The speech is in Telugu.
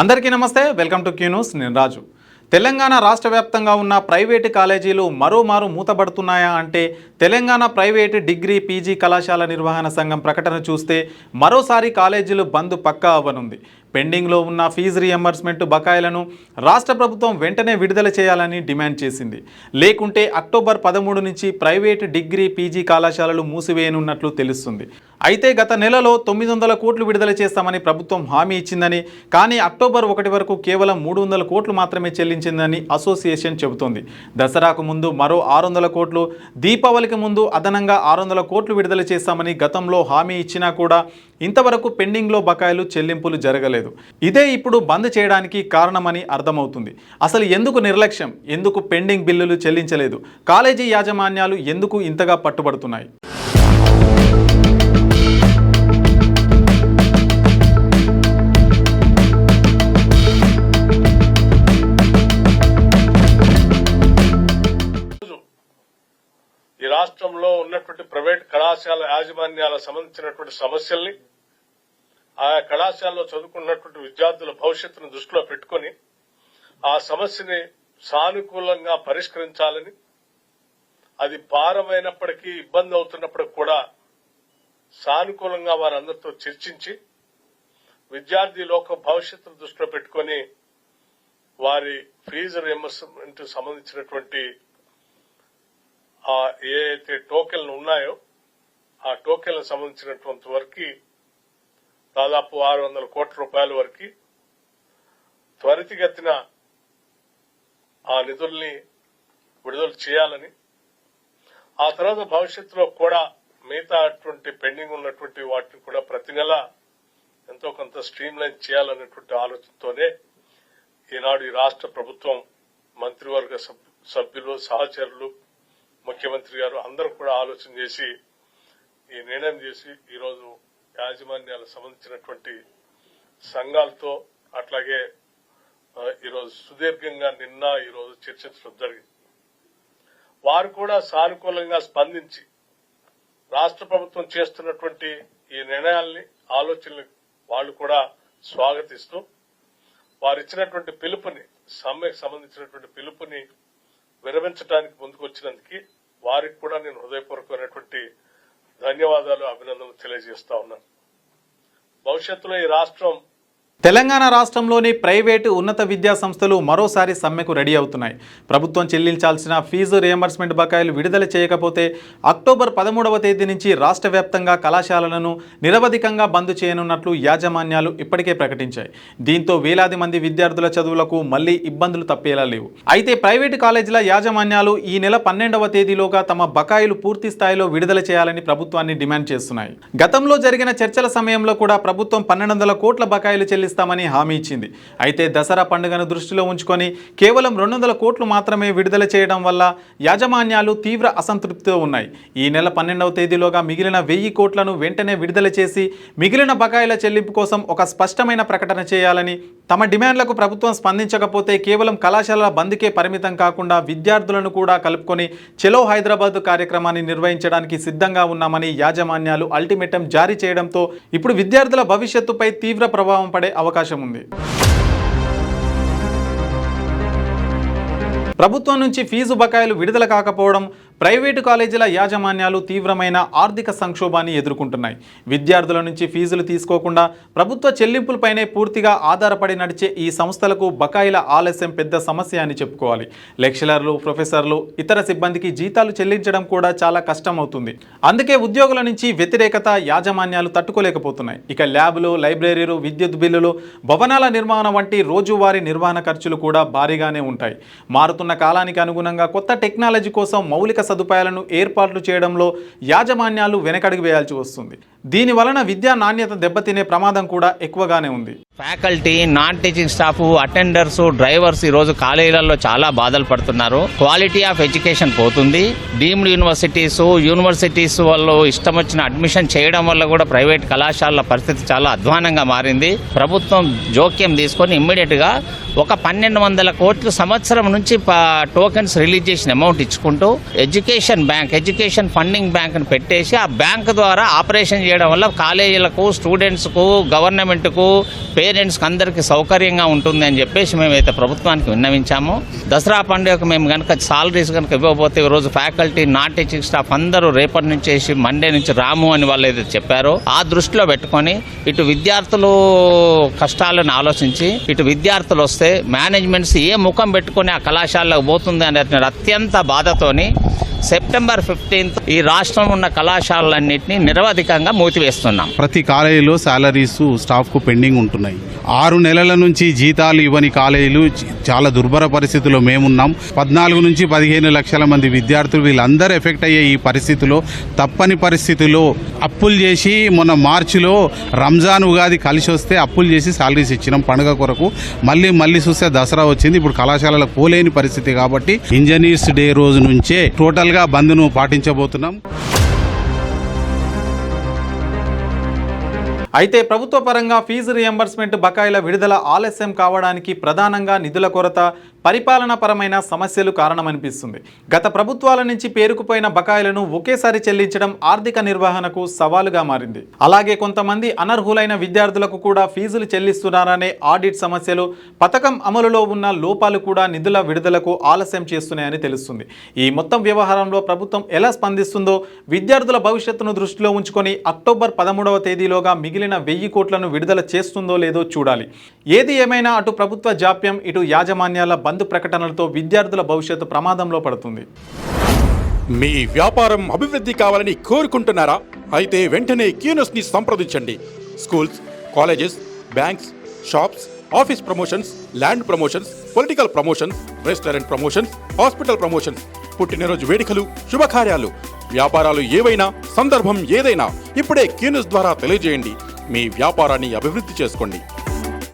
అందరికీ నమస్తే, వెల్కమ్ టు క్యూ న్యూస్. నేను రాజు. తెలంగాణ రాష్ట్ర వ్యాప్తంగా ఉన్న ప్రైవేటు కాలేజీలు మరోమారు మూతబడుతున్నాయా అంటే తెలంగాణ ప్రైవేటు డిగ్రీ పీజీ కళాశాల నిర్వహణ సంఘం ప్రకటన చూస్తే మరోసారి కాలేజీలు బంద్ పక్కా అవ్వనుంది. పెండింగ్లో ఉన్న ఫీజు రియంబర్స్మెంట్ బకాయిలను రాష్ట్ర ప్రభుత్వం వెంటనే విడుదల చేయాలని డిమాండ్ చేసింది. లేకుంటే అక్టోబర్ 13 నుంచి ప్రైవేటు డిగ్రీ పీజీ కళాశాలలు మూసివేయనున్నట్లు తెలుస్తుంది. అయితే గత నెలలో 900 కోట్లు విడుదల చేస్తామని ప్రభుత్వం హామీ ఇచ్చిందని, కానీ అక్టోబర్ 1 వరకు కేవలం 300 కోట్లు మాత్రమే చెల్లించిందని అసోసియేషన్ చెబుతోంది. దసరాకు ముందు మరో 600 కోట్లు, దీపావళికి ముందు అదనంగా 600 కోట్లు విడుదల చేస్తామని గతంలో హామీ ఇచ్చినా కూడా ఇంతవరకు పెండింగ్లో బకాయిలు చెల్లింపులు జరగలేదు. ఇదే ఇప్పుడు బంద్ చేయడానికి కారణమని అర్థమవుతుంది. అసలు ఎందుకు నిర్లక్ష్యం, ఎందుకు పెండింగ్ బిల్లులు చెల్లించలేదు, కాలేజీ యాజమాన్యాలు ఎందుకు ఇంతగా పట్టుబడుతున్నాయి? ఈ రాష్ట్రంలో ఉన్నటువంటి ప్రైవేట్ కళాశాల యాజమాన్యాల సంబంధించినటువంటి సమస్యల్ని, ఆయా కళాశాలలో చదువుకున్నటువంటి విద్యార్థుల భవిష్యత్తును దృష్టిలో పెట్టుకుని ఆ సమస్యని సానుకూలంగా పరిష్కరించాలని, అది భారమైనప్పటికీ ఇబ్బంది అవుతున్నప్పటికీ కూడా సానుకూలంగా వారందరితో చర్చించి విద్యార్థి లోక భవిష్యత్తును దృష్టిలో పెట్టుకుని వారి ఫీజు రియంబర్స్మెంట్ సంబంధించినటువంటి ఏ అయితే టోకెన్లు ఉన్నాయో ఆ టోకెన్లకు సంబంధించినటువంటి వరకు దాదాపు 600 కోట్ల రూపాయల వరకు త్వరితగతిన ఆ నిధుల్ని విడుదల చేయాలని, ఆ తర్వాత భవిష్యత్తులో కూడా మిగతా పెండింగ్ ఉన్నటువంటి వాటిని కూడా ప్రతి నెల ఎంతో కొంత స్ట్రీమ్ లైన్ చేయాలనేటువంటి ఆలోచనతోనే ఈనాడు ఈ రాష్ట్ర ప్రభుత్వం మంత్రివర్గ సభ్యులు, సహచరులు, ముఖ్యమంత్రి గారు అందరూ కూడా ఆలోచన చేసి ఈ నిర్ణయం చేసి ఈరోజు యాజమాన్యాలకు సంబంధించినటువంటి సంఘాలతో అట్లాగే ఈరోజు సుదీర్ఘంగా నిన్న ఈరోజు చర్చించడం జరిగింది. వారు కూడా సానుకూలంగా స్పందించి రాష్ట్ర ప్రభుత్వం చేస్తున్నటువంటి ఈ నిర్ణయాల్ని, ఆలోచనలు వాళ్ళు కూడా స్వాగతిస్తూ వారు ఇచ్చినటువంటి పిలుపుని, సమ్మెకు సంబంధించినటువంటి పిలుపుని విరమించడానికి ముందుకు వచ్చినందుకు వారికి కూడా నేను హృదయపూర్వకమైనటువంటి ధన్యవాదాలు, అభినందనలు తెలియజేస్తా ఉన్నాను. భవిష్యత్తులో ఈ రాష్ట్రం తెలంగాణ రాష్ట్రంలోని ప్రైవేటు ఉన్నత విద్యా సంస్థలు మరోసారి సమ్మెకు రెడీ అవుతున్నాయి. ప్రభుత్వం చెల్లించాల్సిన ఫీజు రియంబర్స్మెంట్ బకాయిలు విడుదల చేయకపోతే అక్టోబర్ 13వ తేదీ నుంచి రాష్ట్ర వ్యాప్తంగా కళాశాలలను నిరవధికంగా బంద్ చేయనున్నట్లు యాజమాన్యాలు ఇప్పటికే ప్రకటించాయి. దీంతో వేలాది మంది విద్యార్థుల చదువులకు మళ్లీ ఇబ్బందులు తప్పేలా లేవు. అయితే ప్రైవేటు కాలేజీల యాజమాన్యాలు ఈ నెల 12వ తేదీలోగా తమ బకాయిలు పూర్తి స్థాయిలో విడుదల చేయాలని ప్రభుత్వాన్ని డిమాండ్ చేస్తున్నాయి. గతంలో జరిగిన చర్చల సమయంలో కూడా ప్రభుత్వం 1200 కోట్ల బకాయిలు చెల్లిస్తామని హామీ ఇచ్చింది. అయితే దసరా పండుగను దృష్టిలో ఉంచుకొని కేవలం 200 కోట్లు మాత్రమే విడుదల చేయడం వల్ల యాజమాన్యాలు తీవ్ర అసంతృప్తితో ఉన్నాయి. ఈ నెల 12వ తేదీలోగా మిగిలిన 1000 కోట్లను వెంటనే విడుదల చేసి మిగిలిన బకాయిల చెల్లింపు కోసం ఒక స్పష్టమైన ప్రకటన చేయాలని, తమ డిమాండ్లకు ప్రభుత్వం స్పందించకపోతే కేవలం కళాశాలల బంద్కే పరిమితం కాకుండా విద్యార్థులను కూడా కలుపుకొని చలో హైదరాబాద్ కార్యక్రమాన్ని నిర్వహించడానికి సిద్ధంగా ఉన్నామని యాజమాన్యాలు అల్టిమేటం జారీ చేయడంతో ఇప్పుడు విద్యార్థుల భవిష్యత్తుపై తీవ్ర ప్రభావం పడే అవకాశం ఉంది. ప్రభుత్వం నుంచి ఫీజు బకాయిలు విడుదల కాకపోవడం ప్రైవేటు కాలేజీల యాజమాన్యాలు తీవ్రమైన ఆర్థిక సంక్షోభాన్ని ఎదుర్కొంటున్నాయి. విద్యార్థుల నుంచి ఫీజులు తీసుకోకుండా ప్రభుత్వ చెల్లింపులపైనే పూర్తిగా ఆధారపడి నడిచే ఈ సంస్థలకు బకాయిల ఆలస్యం పెద్ద సమస్య అని చెప్పుకోవాలి. లెక్చరర్లు, ప్రొఫెసర్లు, ఇతర సిబ్బందికి జీతాలు చెల్లించడం కూడా చాలా కష్టం అవుతుంది. అందుకే ఉద్యోగుల నుంచి వ్యతిరేకత యాజమాన్యాలు తట్టుకోలేకపోతున్నాయి. ఇక ల్యాబులు, లైబ్రరీలు, విద్యుత్ బిల్లులు, భవనాల నిర్మాణం వంటి రోజువారీ నిర్వహణ ఖర్చులు కూడా భారీగానే ఉంటాయి. మారుతున్న కాలానికి అనుగుణంగా కొత్త టెక్నాలజీ కోసం మౌలిక సదుపాయాలను ఏర్పాట్లు చేయడంలో యాజమాన్యాలు వెనకడుగు వేయాల్సి వస్తుంది. దీని వలన విద్యా నాణ్యత దెబ్బతినే ప్రమాదం కూడా ఎక్కువగానే ఉంది. Faculty, non teaching staff, attenders, drivers ఈ రోజు కాలేజీలలో చాలా బాధలు పడుతున్నారు. క్వాలిటీ ఆఫ్ ఎడ్యుకేషన్ పోతుంది. డీమ్డ్ యూనివర్సిటీస్ వాళ్ళు ఇష్టం వచ్చిన అడ్మిషన్ చేయడం వల్ల కూడా ప్రైవేట్ కళాశాలల పరిస్థితి చాలా అధ్వానంగా మారింది. ప్రభుత్వం జోక్యం తీసుకొని ఇమ్మీడియట్ గా ఒక 1200 కోట్లు సంవత్సరం నుంచి టోకెన్స్ రిలీజ్ చేసిన అమౌంట్ ఇచ్చుకుంటూ ఎడ్యుకేషన్ ఫండింగ్ బ్యాంక్ పెట్టేసి ఆ బ్యాంక్ ద్వారా ఆపరేషన్ చేయడం చేయడం వల్ల కాలేజీలకు, స్టూడెంట్స్కు, గవర్నమెంట్కు, పేరెంట్స్కి అందరికీ సౌకర్యంగా ఉంటుంది అని చెప్పేసి మేమైతే ప్రభుత్వానికి విన్నవించాము. దసరా పండుగకు మేము కనుక సాలరీస్ కనుక ఇవ్వకపోతే ఈరోజు ఫ్యాకల్టీ, నాన్ టీచింగ్ స్టాఫ్ అందరూ రేపటి నుంచి మండే నుంచి రాము అని వాళ్ళు ఏదైతే చెప్పారో ఆ దృష్టిలో పెట్టుకొని ఇటు విద్యార్థులు కష్టాలను ఆలోచించి ఇటు విద్యార్థులు వస్తే మేనేజ్మెంట్స్ ఏ ముఖం పెట్టుకొని ఆ కళాశాలకు పోతుంది అనే అత్యంత బాధతోని సెప్టెంబర్ 15 ఈ రాష్ట్రం ఉన్న కళాశాలలన్నింటినీ నిరవధికంగా మూసివేస్తున్నాం. ప్రతి కాలేజీలో శాలరీస్ స్టాఫ్కు పెండింగ్ ఉంటున్నాయి. 6 నెలల నుంచి జీతాలు ఇవ్వని కాలేజీలు చాలా దుర్భర పరిస్థితుల్లో మేమున్నాం. 14 నుంచి 15 లక్షల మంది విద్యార్థులు వీళ్ళందరూ ఎఫెక్ట్ అయ్యే ఈ పరిస్థితిలో తప్పని పరిస్థితుల్లో అప్పులు చేసి మొన్న మార్చిలో రంజాన్, ఉగాది కలిసి వస్తే అప్పులు చేసి శాలరీస్ ఇచ్చినాం పండుగ కొరకు. మళ్ళీ చూస్తే దసరా వచ్చింది. ఇప్పుడు కళాశాలలో పోలేని పరిస్థితి కాబట్టి ఇంజనీర్స్ డే రోజు నుంచే టోటల్గా బంద్ను పాటించబోతున్నాం. అయితే ప్రభుత్వ పరంగా ఫీజు రియంబర్స్మెంట్ బకాయిల విడుదల ఆలస్యం కావడానికి ప్రధానంగా నిధుల కొరత, పరిపాలనాపరమైన సమస్యలు కారణమనిపిస్తుంది. గత ప్రభుత్వాల నుంచి పేరుకుపోయిన బకాయిలను ఒకేసారి చెల్లించడం ఆర్థిక నిర్వహణకు సవాలుగా మారింది. అలాగే కొంతమంది అనర్హులైన విద్యార్థులకు కూడా ఫీజులు చెల్లిస్తున్నారనే ఆడిట్ సమస్యలు, పథకం అమలులో ఉన్న లోపాలు కూడా నిధుల విడుదలకు ఆలస్యం చేస్తున్నాయని తెలుస్తుంది. ఈ మొత్తం వ్యవహారంలో ప్రభుత్వం ఎలా స్పందిస్తుందో, విద్యార్థుల భవిష్యత్తును దృష్టిలో ఉంచుకొని అక్టోబర్ 13వ తేదీలోగా మిగిలిన 1000 కోట్లను విడుదల చేస్తుందో లేదో చూడాలి. ఏది ఏమైనా అటు ప్రభుత్వ జాప్యం, ఇటు యాజమాన్యాల బంద్ ప్రకటనలతో విద్యార్థుల భవిష్యత్తు ప్రమాదంలో పడుతుంది. మీ వ్యాపారం అభివృద్ధి కావాలని కోరుకుంటున్నారా? అయితే వెంటనే క్యూనస్ని సంప్రదించండి. Schools, colleges, banks, shops, office promotions, land promotions, political promotions, restaurant promotions, hospital promotions, పుట్టినరోజు వేడుకలు, శుభకార్యాలు, వ్యాపారాలు ఏవైనా, సందర్భం ఏదైనా ఇప్పుడే క్యూనస్ ద్వారా తెలియజేయండి. మీ వ్యాపారాన్ని అభివృద్ధి చేసుకోండి.